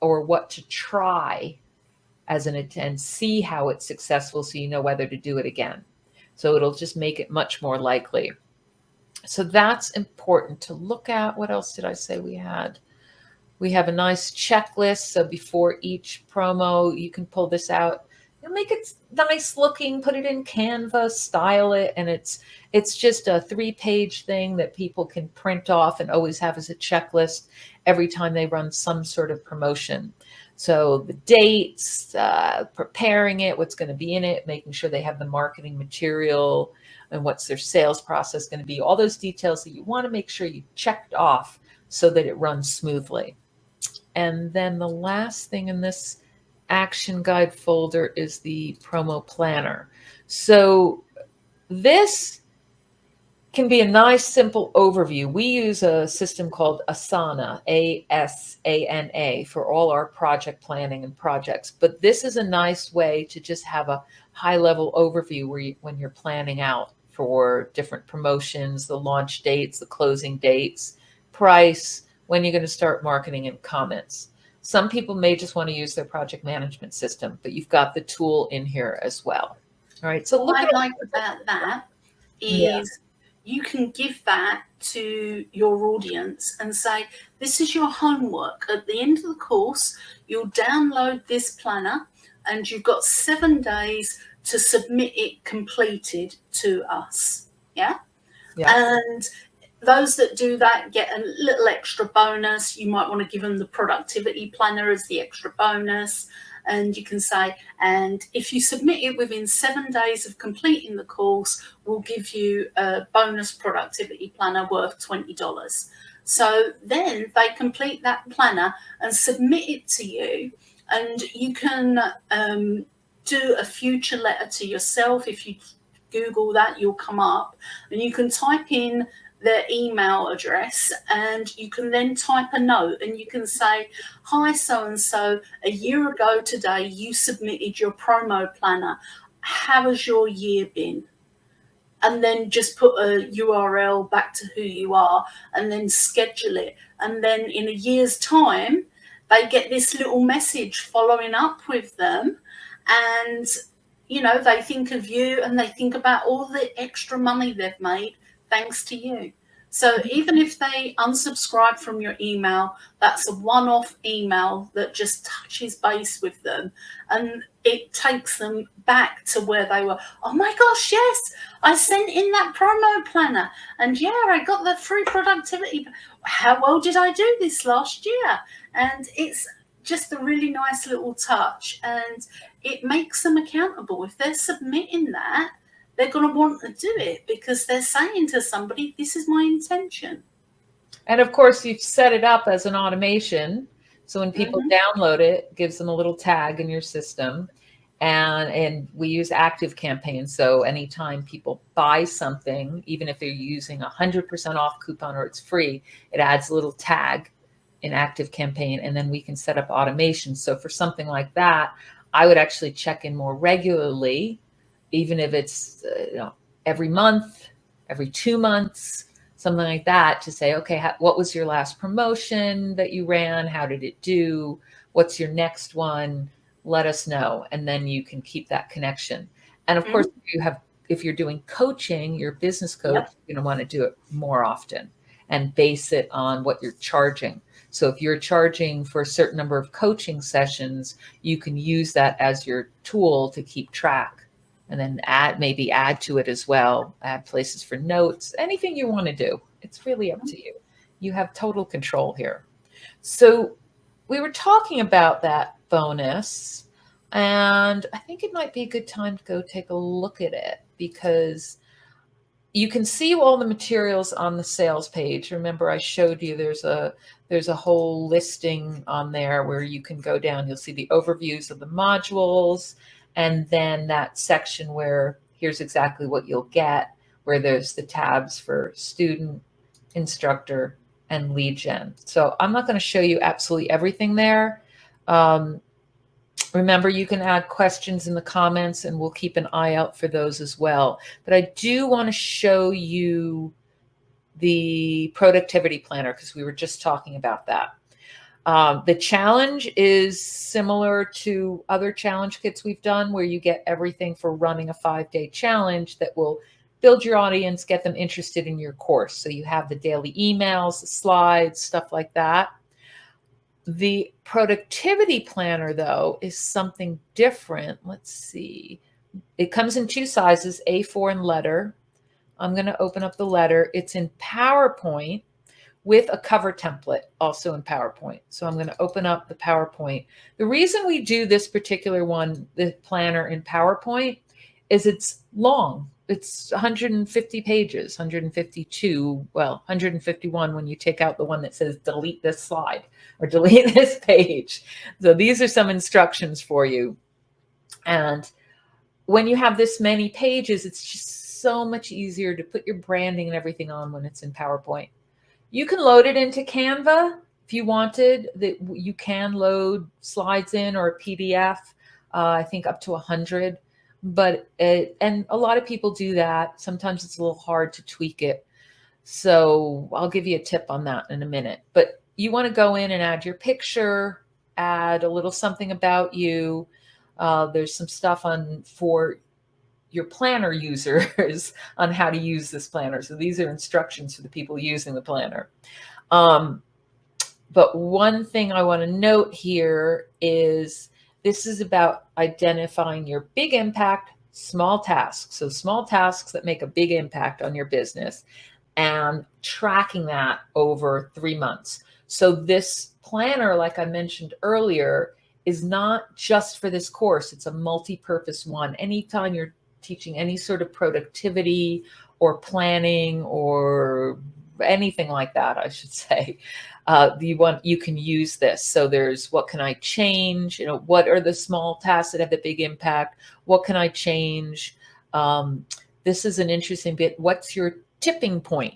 or what to try and see how it's successful, so you know whether to do it again. So it'll just make it much more likely. So that's important to look at. What else did I say we had? We have a nice checklist. So before each promo, you can pull this out. You'll make it nice looking, put it in Canva, style it, and it's just a 3-page thing that people can print off and always have as a checklist every time they run some sort of promotion. So the dates, preparing it, what's going to be in it, making sure they have the marketing material, and what's their sales process going to be, all those details that you want to make sure you checked off so that it runs smoothly. And then the last thing in this action guide folder is the promo planner. So this can be a nice, simple overview. We use a system called Asana, ASANA, for all our project planning and projects. But this is a nice way to just have a high-level overview when you're planning out for different promotions, the launch dates, the closing dates, price, when you're going to start marketing, and comments. Some people may just want to use their project management system, but you've got the tool in here as well. All right. So what I like about that is you can give that to your audience and say, this is your homework. At the end of the course, you'll download this planner and you've got 7 days to submit it completed to us. Yeah. And those that do that get a little extra bonus. You might want to give them the productivity planner as the extra bonus. And you can say, and if you submit it within 7 days of completing the course, we'll give you a bonus productivity planner worth $20. So then they complete that planner and submit it to you. And you can do a future letter to yourself. If you Google that, you'll come up and you can type in their email address, and you can then type a note and you can say, hi, so-and-so, a year ago today, you submitted your promo planner. How has your year been? And then just put a URL back to who you are and then schedule it. And then in a year's time, they get this little message following up with them. And, you know, they think of you and they think about all the extra money they've made thanks to you. So even if they unsubscribe from your email, that's a one-off email that just touches base with them, and it takes them back to where they were. Oh my gosh, yes, I sent in that promo planner, and yeah, I got the free productivity. How well did I do this last year? And it's just a really nice little touch, and it makes them accountable. If they're submitting that, they're going to want to do it because they're saying to somebody, this is my intention. And of course, you've set it up as an automation. So when people download it, it gives them a little tag in your system. And we use ActiveCampaign. So anytime people buy something, even if they're using 100% off coupon or it's free, it adds a little tag in ActiveCampaign. And then we can set up automation. So for something like that, I would actually check in more regularly, even if it's every month, every 2 months, something like that, to say, okay, what was your last promotion that you ran? How did it do? What's your next one? Let us know. And then you can keep that connection. And of course, if you're doing coaching, your business coach, you're going to want to do it more often and base it on what you're charging. So if you're charging for a certain number of coaching sessions, you can use that as your tool to keep track. And then maybe add to it as well, add places for notes, anything you want to do. It's really up to you. You have total control here. So we were talking about that bonus, and I think it might be a good time to go take a look at it, because you can see all the materials on the sales page. Remember, I showed you there's a whole listing on there where you can go down. You'll see the overviews of the modules, and then that section where here's exactly what you'll get, where there's the tabs for student, instructor, and lead gen. So I'm not going to show you absolutely everything there. Remember, you can add questions in the comments, and we'll keep an eye out for those as well. But I do want to show you the productivity planner, because we were just talking about that. The challenge is similar to other challenge kits we've done, where you get everything for running a 5-day challenge that will build your audience, get them interested in your course. So you have the daily emails, the slides, stuff like that. The productivity planner, though, is something different. Let's see. It comes in 2 sizes, A4 and letter. I'm going to open up the letter. It's in PowerPoint with a cover template, also in PowerPoint. So I'm going to open up the PowerPoint. The reason we do this particular one, the planner in PowerPoint, is it's long. It's 150 pages, 152, well, 151 when you take out the one that says delete this slide or delete this page. So these are some instructions for you. And when you have this many pages, it's just so much easier to put your branding and everything on when it's in PowerPoint. You can load it into Canva if you wanted. That you can load slides in, or a PDF, I think up to 100. And a lot of people do that. Sometimes it's a little hard to tweak it. So I'll give you a tip on that in a minute. But you want to go in and add your picture, add a little something about you. There's some stuff for your planner users on how to use this planner. So these are instructions for the people using the planner. But one thing I want to note here is this is about identifying your big impact, small tasks. So small tasks that make a big impact on your business, and tracking that over 3 months. So this planner, like I mentioned earlier, is not just for this course. It's a multi-purpose one. Anytime you're teaching any sort of productivity or planning or anything like that, I should say, you can use this. So there's, what can I change? What are the small tasks that have the big impact? What can I change? This is an interesting bit. What's your tipping point?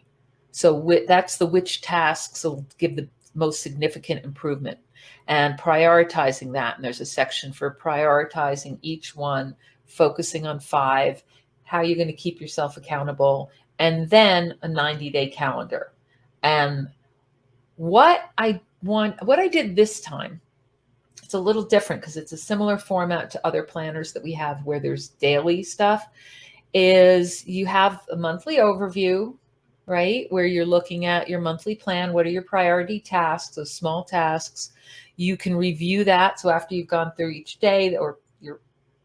So that's the which tasks will give the most significant improvement, and prioritizing that. And there's a section for prioritizing each one, focusing on 5, how you're going to keep yourself accountable, and then a 90-day calendar. And what I did this time, it's a little different because it's a similar format to other planners that we have where there's daily stuff, is you have a monthly overview, right? Where you're looking at your monthly plan. What are your priority tasks, those small tasks? You can review that. So after you've gone through each day, or your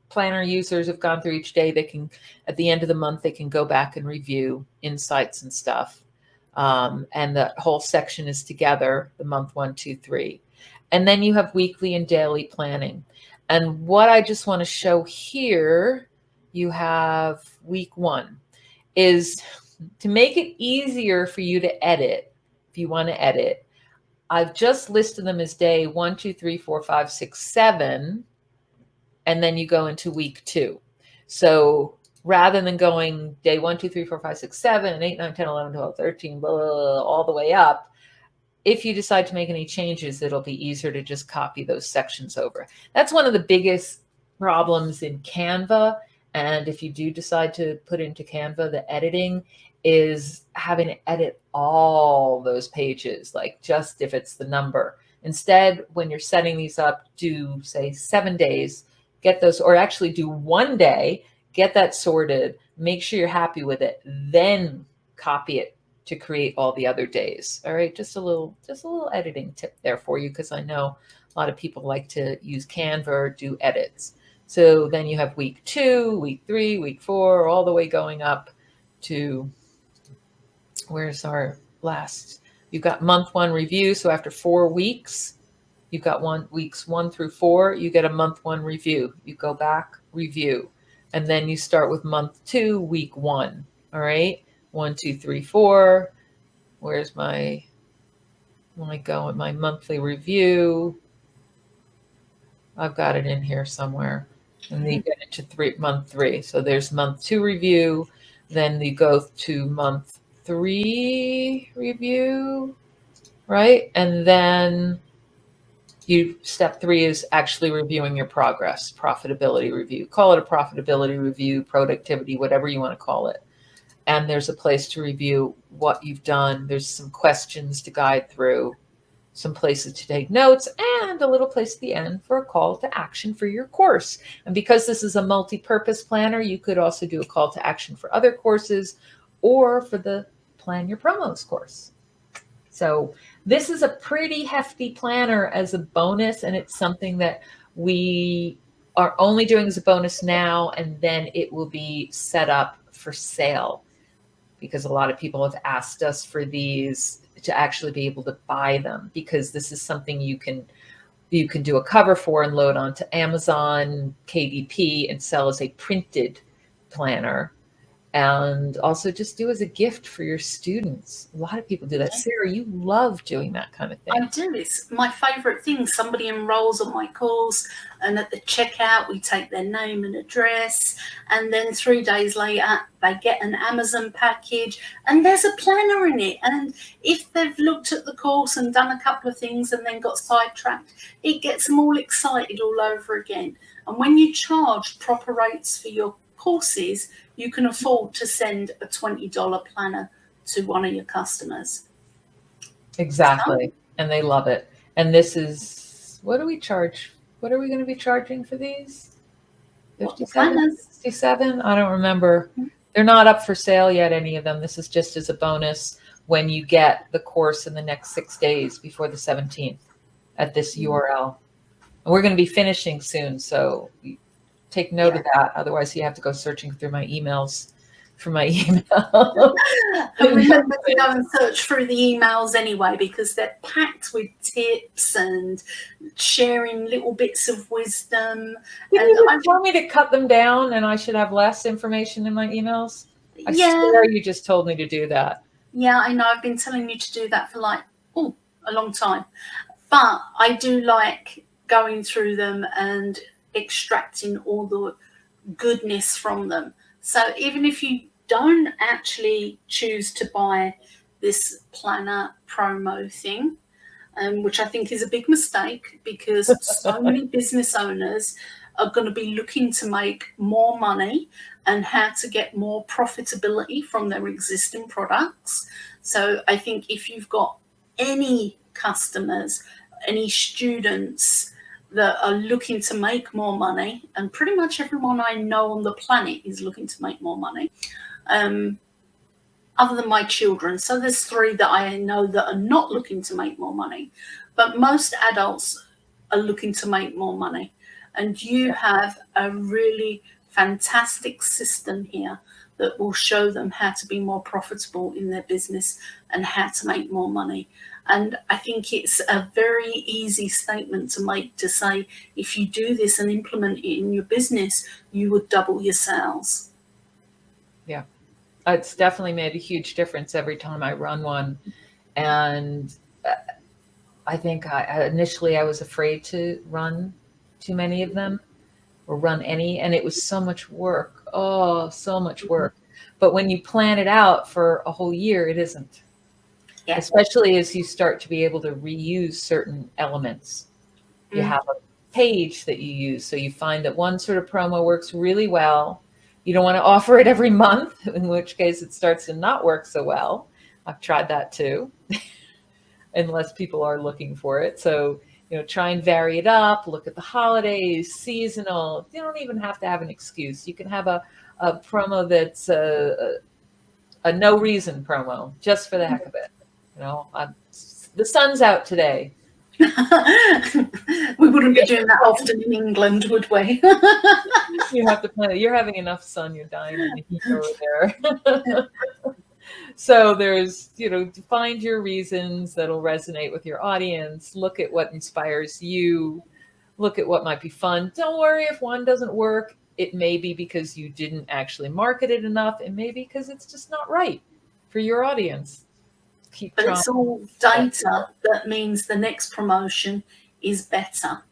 planner users have gone through each day, they can, at the end of the month, they can go back and review insights and stuff. And the whole section is together, the month 1, 2, 3. And then you have weekly and daily planning. And what I just want to show here, you have week 1 is to make it easier for you to edit. If you want to edit, I've just listed them as day 1, 2, 3, 4, 5, 6, 7. And then you go into week 2. So rather than going day 1, 2, 3, 4, 5, 6, 7, 8, 9, 10, 11, 12, 13, blah, blah, blah, all the way up, if you decide to make any changes, it'll be easier to just copy those sections over. That's one of the biggest problems in Canva. And if you do decide to put into Canva, the editing is having to edit all those pages, like just if it's the number. Instead, when you're setting these up, do say 7 days, get those, or actually do 1 day, get that sorted, make sure you're happy with it, then copy it to create all the other days. All right, just a little editing tip there for you, because I know a lot of people like to use Canva or do edits. So then you have week 2, week 3, week 4, all the way going up to, where's our last? You've got month 1 review. So after 4 weeks, you've got weeks 1 through 4, you get a month 1 review. You go back, review, and then you start with month 2, week 1. All right, 1, 2, 3, 4. Where's my monthly review? I've got it in here somewhere. And then you get into month 3. So there's month 2 review. Then you go to month 3 review, right? And then step 3 is actually reviewing your progress, profitability review. Call it a profitability review, productivity, whatever you want to call it. And there's a place to review what you've done. There's some questions to guide through. some places to take notes, and a little place at the end for a call to action for your course. And because this is a multi-purpose planner, you could also do a call to action for other courses or for the Plan Your Promos course. So this is a pretty hefty planner as a bonus, and it's something that we are only doing as a bonus now, and then it will be set up for sale, because a lot of people have asked us for these to actually be able to buy them, because this is something you can do a cover for and load onto Amazon, KDP, and sell as a printed planner, and also just do as a gift for your students. A lot of people do that. Sarah, you love doing that kind of thing. I do. It's my favorite thing. Somebody enrolls on my course, and at the checkout, we take their name and address, and then 3 days later, they get an Amazon package, and there's a planner in it. And if they've looked at the course and done a couple of things and then got sidetracked, it gets them all excited all over again. And when you charge proper rates for your courses, you can afford to send a $20 planner to one of your customers. Exactly. And they love it. And this is, what do we charge? What are we going to be charging for these? 57, 67? I don't remember. They're not up for sale yet, any of them. This is just as a bonus when you get the course in the next 6 days before the 17th at this URL. And we're going to be finishing soon, so take note of that. Otherwise, you have to go searching through my emails for my email. And remember to go and search through the emails anyway, because they're packed with tips and sharing little bits of wisdom. Didn't you tell me to cut them down and I should have less information in my emails? I swear you just told me to do that. Yeah, I know. I've been telling you to do that for a long time. But I do like going through them and extracting all the goodness from them. So even if you don't actually choose to buy this planner promo thing, which I think is a big mistake, because so many business owners are going to be looking to make more money and how to get more profitability from their existing products. So I think if you've got any customers, any students that are looking to make more money, and pretty much everyone I know on the planet is looking to make more money, other than my children. So there's 3 that I know that are not looking to make more money, but most adults are looking to make more money. And you have a really fantastic system here that will show them how to be more profitable in their business and how to make more money. And I think it's a very easy statement to make, to say, if you do this and implement it in your business, you would double your sales. Yeah, it's definitely made a huge difference every time I run one. And I think initially I was afraid to run too many of them or run any, and it was so much work. Oh, so much work. But when you plan it out for a whole year, it isn't. Yeah. Especially as you start to be able to reuse certain elements. You have a page that you use. So you find that one sort of promo works really well. You don't want to offer it every month, in which case it starts to not work so well. I've tried that too, unless people are looking for it. So, try and vary it up, look at the holidays, seasonal. You don't even have to have an excuse. You can have a promo that's a no reason promo, just for the heck of it. The sun's out today. We wouldn't be doing that often in England, would we? You have to plan it. You're having enough sun. You're dying in the heat over there. So there's, find your reasons that'll resonate with your audience. Look at what inspires you. Look at what might be fun. Don't worry if one doesn't work. It may be because you didn't actually market it enough. It may be because it's just not right for your audience. But it's all data that means the next promotion is better.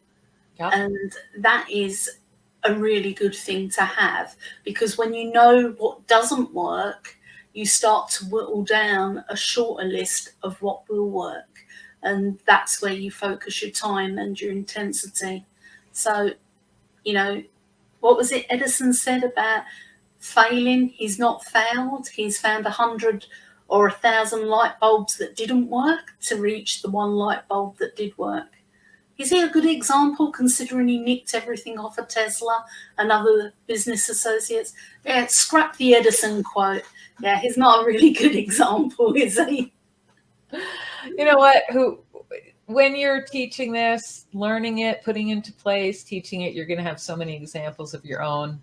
Yep. And that is a really good thing to have, because when you know what doesn't work, you start to whittle down a shorter list of what will work. And that's where you focus your time and your intensity. So, what was it Edison said about failing? He's not failed. He's found 100 or 1,000 light bulbs that didn't work to reach the one light bulb that did work. Is he a good example considering he nicked everything off of Tesla and other business associates? Yeah, scrap the Edison quote. Yeah, he's not a really good example, is he? You know what? When you're teaching this, learning it, putting into place, teaching it, you're going to have so many examples of your own,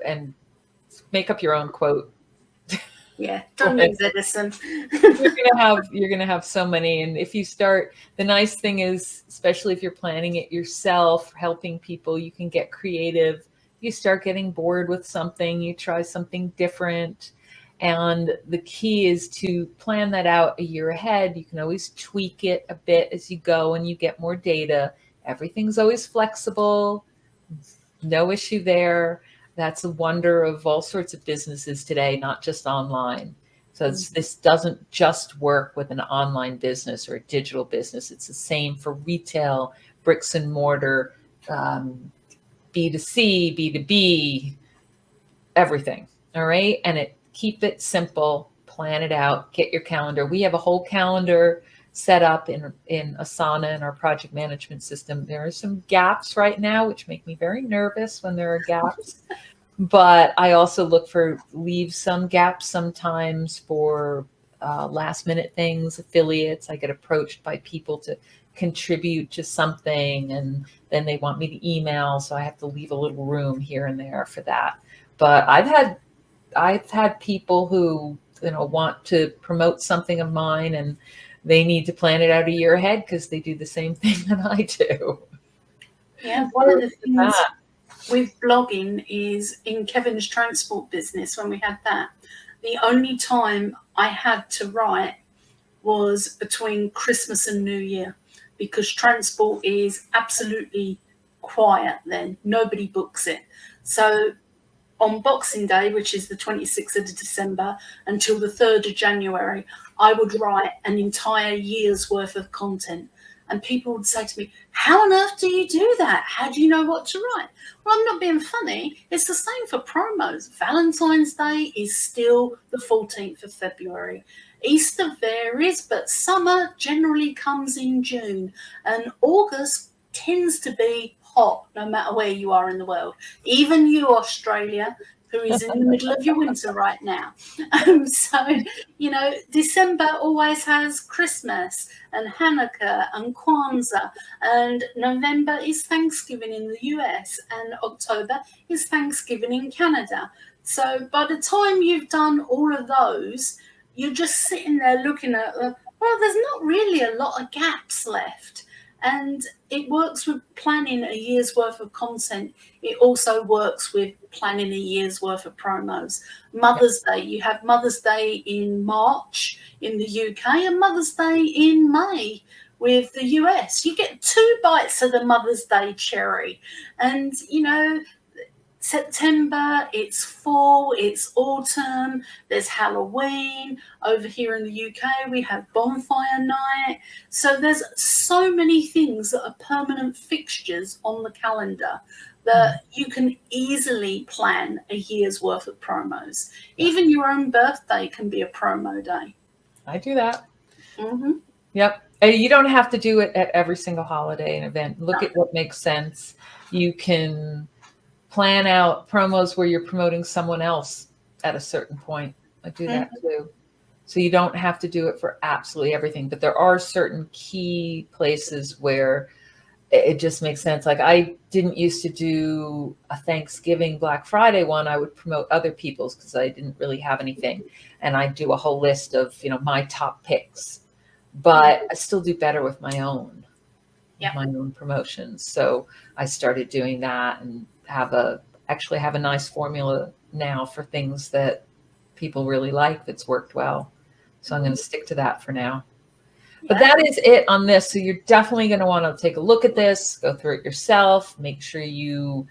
and make up your own quote. Yeah, don't use Edison. You're gonna have so many. And if you start, the nice thing is, especially if you're planning it yourself, helping people, you can get creative. You start getting bored with something, you try something different. And the key is to plan that out a year ahead. You can always tweak it a bit as you go and you get more data. Everything's always flexible. No issue there. That's the wonder of all sorts of businesses today, not just online. So this doesn't just work with an online business or a digital business. It's the same for retail, bricks and mortar, B2C, B2B, everything. All right. And keep it simple, plan it out, get your calendar. We have a whole calendar set up in Asana in our project management system. There are some gaps right now, which make me very nervous when there are gaps. But I also leave some gaps sometimes for last minute things, affiliates. I get approached by people to contribute to something and then they want me to email. So I have to leave a little room here and there for that. But I've had people who, want to promote something of mine and they need to plan it out a year ahead because they do the same thing that I do. Yeah, one of the things with blogging is in Kevin's transport business, when we had that, the only time I had to write was between Christmas and New Year because transport is absolutely quiet then. Nobody books it. So on Boxing Day, which is the 26th of December, until the 3rd of January, I would write an entire year's worth of content. And people would say to me, how on earth do you do that? How do you know what to write? Well, I'm not being funny. It's the same for promos. Valentine's Day is still the 14th of February. Easter varies, but summer generally comes in June. And August tends to be hot no matter where you are in the world. Even you, Australia, who is in the middle of your winter right now. So, December always has Christmas and Hanukkah and Kwanzaa, and November is Thanksgiving in the US, and October is Thanksgiving in Canada. So by the time you've done all of those, you're just sitting there looking at, well, there's not really a lot of gaps left. And it works with planning a year's worth of content. It also works with planning a year's worth of promos. Mother's Day, you have Mother's Day in March in the UK and Mother's Day in May with the US. You get 2 bites of the Mother's Day cherry. And, September, it's fall, it's autumn, there's Halloween. Over here in the UK, we have bonfire night. So there's so many things that are permanent fixtures on the calendar that you can easily plan a year's worth of promos. Even your own birthday can be a promo day. I do that. Mm-hmm. Yep. You don't have to do it at every single holiday and event. Look at what makes sense. You can plan out promos where you're promoting someone else at a certain point. I do that too. So you don't have to do it for absolutely everything, but there are certain key places where it just makes sense. Like I didn't used to do a Thanksgiving Black Friday one. I would promote other people's because I didn't really have anything. And I do a whole list of, my top picks, but I still do better with my own, my own promotions. So I started doing that and actually have a nice formula now for things that people really like that's worked well. So I'm going to stick to that for now. But that is it on this. So you're definitely going to want to take a look at this, go through it yourself, make sure you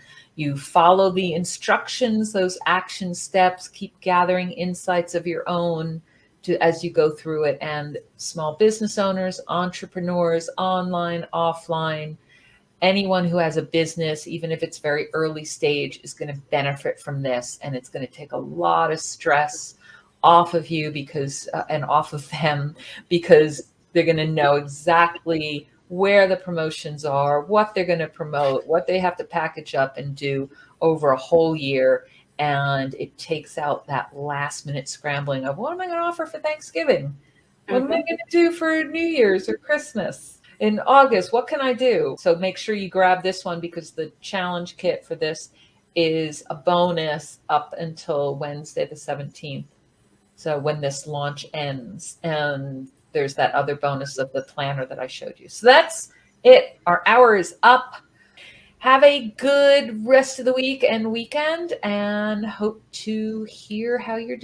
follow the instructions, those action steps, keep gathering insights of your own as you go through it. And small business owners, entrepreneurs, online, offline, anyone who has a business, even if it's very early stage, is going to benefit from this. And it's going to take a lot of stress off of you because and off of them, because they're going to know exactly where the promotions are, what they're going to promote, what they have to package up and do over a whole year. And it takes out that last minute scrambling of, what am I going to offer for Thanksgiving? What am I going to do for New Year's or Christmas? In August, what can I do? So make sure you grab this one, because the challenge kit for this is a bonus up until Wednesday the 17th. So when this launch ends, and there's that other bonus of the planner that I showed you. So that's it. Our hour is up. Have a good rest of the week and weekend, and hope to hear how you're doing.